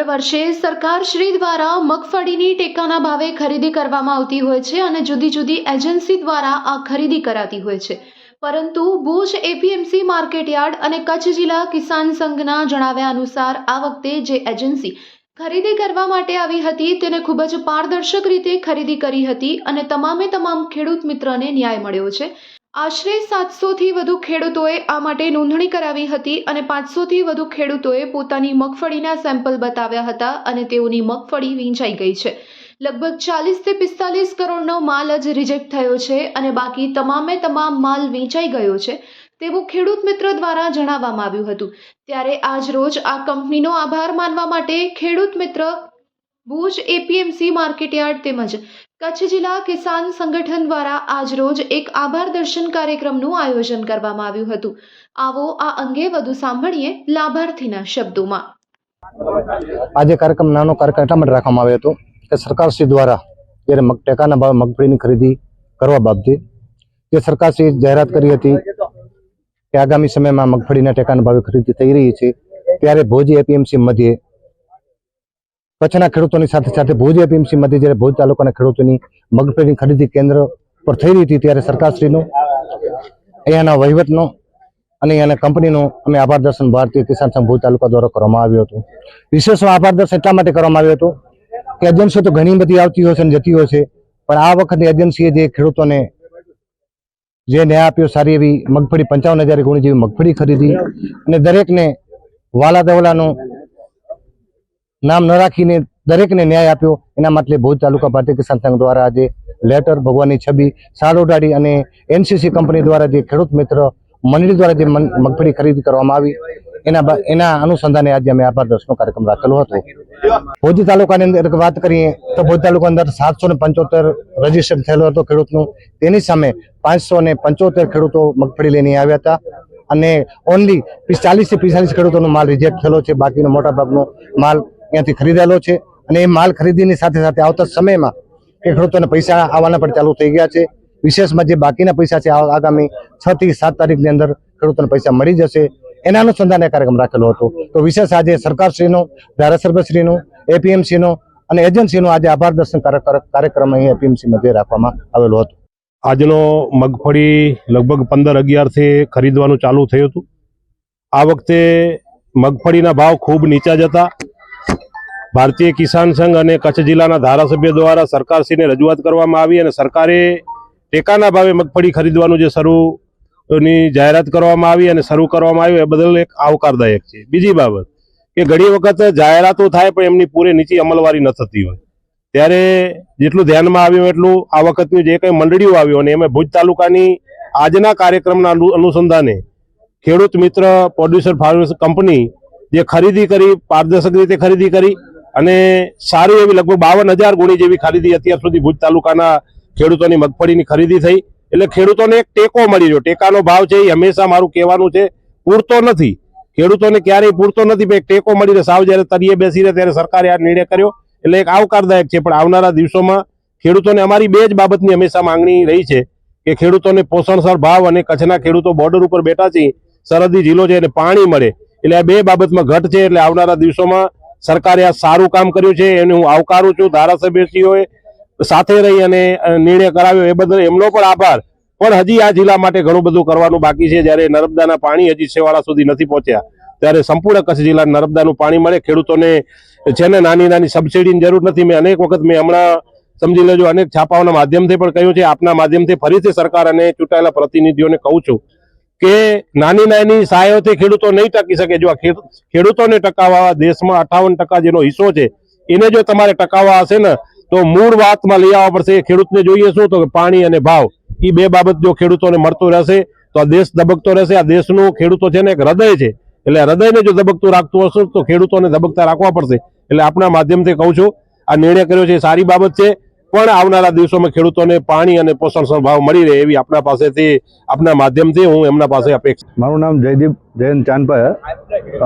વર્ષે સરકાર શ્રી દ્વારા મગફળીની ટેકાના ભાવે ખરીદી કરવામાં આવતી હોય છે અને જુદી જુદી એજન્સી દ્વારા આ ખરીદી કરાતી હોય છે, પરંતુ ભુજ એપીએમસી માર્કેટયાર્ડ અને કચ્છ જિલ્લા કિસાન સંઘના જણાવ્યા અનુસાર આ વખતે જે એજન્સી ખરીદી કરવા માટે આવી હતી તેને ખૂબ જ પારદર્શક રીતે ખરીદી કરી હતી અને તમામે તમામ ખેડૂત મિત્રને ન્યાય મળ્યો છે। આશરે 700 થી વધુ ખેડૂતોએ આ માટે નોંધણી કરાવી હતી અને 500 થી વધુ ખેડૂતોએ પોતાની મગફળીના સેમ્પલ બતાવ્યા હતા અને તેઓની મગફળી વીંચાઈ ગઈ છે। લગભગ 40 થી 45 કરોડનો માલ જ રિજેક્ટ થયો છે અને બાકી તમામે તમામ માલ વીંચાઈ ગયો છે તેવું ખેડૂત મિત્ર દ્વારા જણાવવામાં આવ્યું હતું। ત્યારે આજ રોજ આ કંપનીનો આભાર માનવા માટે ખેડૂત મિત્ર ભુજ એપીએમસી માર્કેટયાર્ડ તેમજ કચ્છ જિલ્લા કિસાન સંગઠન દ્વારા આજ રોજ એક આભાર દર્શન કાર્યક્રમનું આયોજન કરવામાં આવ્યું હતું। આવો આ અંગે વધુ સાંભળીએ લાભાર્થીના શબ્દોમાં। આજે કાર્યક્રમ નાનો કાર્યક્રમ એટલા માટે રાખવામાં આવ્યો હતો કે સરકારશ્રી દ્વારા જ્યારે ટેકાના ભાવે મગફળીની ખરીદી કરવા બાબતે જે સરકારશ્રીએ જાહેરાત કરી હતી કે આગામી સમયમાં મગફળીના ટેકાના ભાવે ખરીદી થઈ રહી છે, ત્યારે ભુજ એપીએમસી મધ્યે કચ્છના ખેડૂતોની સાથે સાથે ભુજ એપીએમસી મધ્યે જ્યારે ભુજ તાલુકાના ખેડૂતોની મગફળીની ખરીદી કેન્દ્ર પર થઈ રહી હતી, ત્યારે સરકારશ્રીનો અહીંયાના વહીવટનો અને અહીંયાના કંપનીનો અમે આભાર દર્શન ભારતીય કિસાન સંઘ ભુજ તાલુકા દ્વારા કરવામાં આવ્યું હતું। વિશેષ આભાર દર્શન એટલા માટે કરવામાં આવ્યું હતું કે એજન્સીઓ તો ઘણી બધી આવતી હોય છે અને જતી હોય છે, પણ આ વખતે એજન્સીએ જે ખેડૂતોને જે ન્યાય આપ્યો, સારી એવી મગફળી 55,000 ગુણી જેવી મગફળી ખરીદી અને દરેકને વાલા દવલાનું નામ ન રાખીને દરેકને ન્યાય આપ્યો, એના માટે ભુજ તાલુકા ભારતીય કિસાન સંઘ દ્વારા આજે લેટર, ભગવાનની છબી, શાલ ઉડાડી અને એનસીસી કંપની દ્વારા જે ખેડૂત મિત્ર મંડળી દ્વારા જે મગફળી ખરીદી કરવામાં આવી એના અનુસંધાને આજે અમે આભાર દર્શનનો કાર્યક્રમ રાખેલો હતો। ભુજ તાલુકાની અંદર વાત કરીએ તો ભુજ તાલુકા અંદર 775 રજીસ્ટર થયેલો હતો ખેડૂતનું, તેની સામે 575 ખેડૂતો મગફળી લઈને આવ્યા હતા અને ઓનલી 40 થી 45 ખેડૂતોનો માલ રિજેક્ટ થયેલો છે, બાકીનો મોટા ભાગનો માલ ત્યાંથી ખરીદેલો છે અને એ માલ ખરીદીની સાથે સાથે આવતા સમયમાં એ ખેડૂતોને પૈસા આવવાના પણ ચાલુ થઈ ગયા છે। વિશેષમાં જે બાકીના પૈસા છે આગામી 6 થી 7 તારીખની અંદર ખેડૂતોને પૈસા મળી જશે, એના અનુસંધાને કાર્યક્રમ રાખેલો હતો। તો વિશેષ આજે સરકારશ્રીનો, ધારાસભ્યશ્રીનો, એપીએમસીનો અને એજન્સીનો આજે આભાર દર્શન કાર્યક્રમ અહીં એપીએમસી મધ્યે રાખવામાં આવેલો હતો। આજનો મગફળી લગભગ 15-11 થી ખરીદવાનું ચાલુ થયું હતું। આ વખતે મગફળીના ભાવ ખૂબ નીચા જતા ભારતીય કિસાન સંઘ અને કચ્છ જિલ્લાના ધારાસભ્ય દ્વારા સરકારશ્રીને રજૂઆત કરવામાં આવી અને સરકારે ટેકાના ભાવે મગફળી ખરીદવાનું જે શરૂની જાહેરાત કરવામાં આવી અને શરૂ કરવામાં આવ્યું એ બદલ એક આવકારદાયક છે। બીજી બાબત કે ઘણી વખત જાહેરાતો થાય પણ એમની પૂરે નીચી અમલવારી ન થતી હોય, ત્યારે જેટલું ધ્યાનમાં આવ્યું એટલું આ વખતની જે કંઈ મંડળીઓ આવ્યો અને એમાં ભુજ તાલુકાની આજના કાર્યક્રમના અનુસંધાને ખેડૂત મિત્ર પ્રોડ્યુસર ફાર્મર્સ કંપની જે ખરીદી કરી, પારદર્શક રીતે ખરીદી કરી અને સારી એવી લગભગ 52,000 ગુણી જેવી ખરીદી અત્યાર સુધી ભુજ તાલુકાના ખેડૂતોની મગફળીની ખરીદી થઈ, એટલે ખેડૂતોને એક ટેકો મળી રહ્યો। ટેકાનો ભાવ છે એ હંમેશા મારું કહેવાનું છે પૂરતો નથી, ખેડૂતોને ક્યારેય પૂરતો નથી, પણ એક ટેકો મળી રહે। સાવ જયારે તળિયે બેસી રહે ત્યારે સરકારે આ નિર્ણય કર્યો એટલે એક આવકારદાયક છે। પણ આવનારા દિવસોમાં ખેડૂતોને અમારી બે જ બાબતની હંમેશા માંગણી રહી છે કે ખેડૂતોને પોષણસર ભાવ અને કચ્છના ખેડૂતો બોર્ડર ઉપર બેઠા છે, સરહદી જિલ્લો છે એટલે પાણી મળે, એટલે આ બે બાબતમાં ઘટ છે। એટલે આવનારા દિવસોમાં સરકારે આ સારું કામ કર્યું છે એને હું આવકારું છું। ધારાસભ્યશ્રીઓએ સાથે રહી અને નિર્ણય કરાવ્યો એ બદલ એમનો પણ આભાર, પણ હજી આ જિલ્લા માટે ઘણું બધું કરવાનું બાકી છે। જ્યારે નર્મદાના પાણી હજી છેવાડા સુધી નથી પહોંચ્યા ત્યારે સંપૂર્ણ કચ્છ જિલ્લા નર્મદાનું પાણી મળે, ખેડૂતોને છે ને નાની નાની સબસિડીની જરૂર નથી। મેં અનેક વખત હમણાં સમજી લેજો અનેક છાપાઓના માધ્યમથી પણ કહ્યું છે, આપના માધ્યમથી ફરીથી સરકાર અને ચૂંટાયેલા પ્રતિનિધિઓને કહું છું કે નાની નાની સહાયોથી ખેડૂતો નહીં ટકી શકે। જો ખેડૂતોને ટકાવવા દેશમાં 58% જેનો હિસ્સો છે એને જો તમારે ટકાવવા હશે ને તો મૂળ વાતમાં લઈ આવવા પડશે। ખેડૂતને જોઈએ શું તો પાણી અને ભાવ, એ બે બાબત જો ખેડૂતોને મળતું રહેશે તો આ દેશ ધબકતો રહેશે। આ દેશનું ખેડૂતો છે ને એક હૃદય છે, એટલે હૃદયને જો ધબકતું રાખતું હશે તો ખેડૂતોને ધબકતા રાખવા પડશે। એટલે આપણા માધ્યમથી કહું છું આ નિર્ણય કર્યો છે સારી બાબત છે, પણ આવનારા દિવસોમાં ખેડૂતોને પાણી અને પોષણસર ભાવ મળી રહે એવી આપણા પાસેથી, આપના માધ્યમથી હું એમના પાસે અપેક્ષા। મારું નામ જયદીપ જયંત ચાંદપા,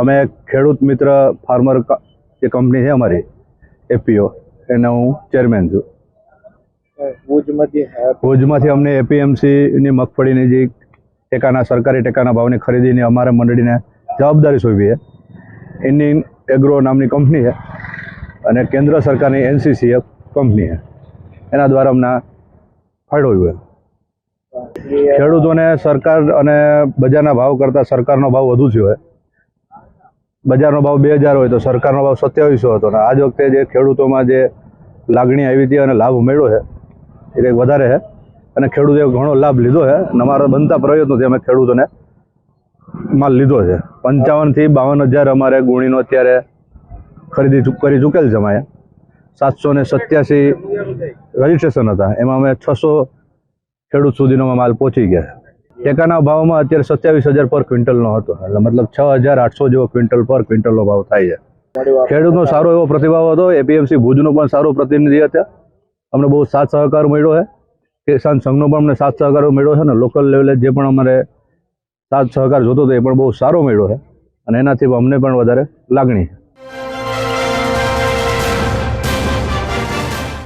અમે ખેડૂત મિત્ર ફાર્મર જે કંપની છે અમારી એપીઓ, એનો હું ચેરમેન છું। ભુજમાંથી અમને એપીએમસીની મગફળીની જે સરકારી ટેકાના ભાવની ખરીદીની અમારા મંડળીને જવાબદારી સોંપી છે। ઇન્ડિયન એગ્રો નામની કંપની છે, અને કેન્દ્ર સરકારની NCCF કંપની છે એના દ્વારા અમને ફાયદો થયો. ખેડૂતોને સરકાર અને બજારના ભાવ કરતાં સરકારનો ભાવ વધુ થયો છે. બજારનો ભાવ 2000 હોય તો સરકારનો ભાવ 2700 હતો, અને આજ વખતે જે ખેડૂતોમાં જે લાગણી આવી હતી અને લાભ મળ્યો છે એ કંઈક વધારે છે, અને ખેડૂતોએ ઘણો લાભ લીધો છે. અને અમારા બનતા પ્રયત્નોથી અમે ખેડૂતોને માલ લીધો છે. 55 થી 52 હજાર અમારે ગુણીનો અત્યારે ખરીદી કરી ચૂકેલ છે. અમારે 787 રજીસ્ટ્રેશન હતા, એમાં અમે 600 ખેડૂત સુધીનો માલ પહોંચી ગયા. ટેકાના ભાવમાં અત્યારે 27,000 પર ક્વિન્ટલનો હતો, એટલે મતલબ 6,800 જેવો ક્વિન્ટલ પર ક્વિન્ટલનો ભાવ થાય છે. ખેડૂતનો સારો એવો પ્રતિભાવ હતો. APMC ભુજનો પણ સારો પ્રતિનિધિ હતા. અમને બહુ સાથ સહકાર મળ્યો છે. કિસાન સંઘનો પણ અમને સાથ સહકાર મળ્યો છે, અને લોકલ લેવલે જે પણ અમારે સાથ સહકાર જોતો હતો એ પણ બહુ સારો મળ્યો છે, અને એનાથી અમને પણ વધારે લાગણી છે.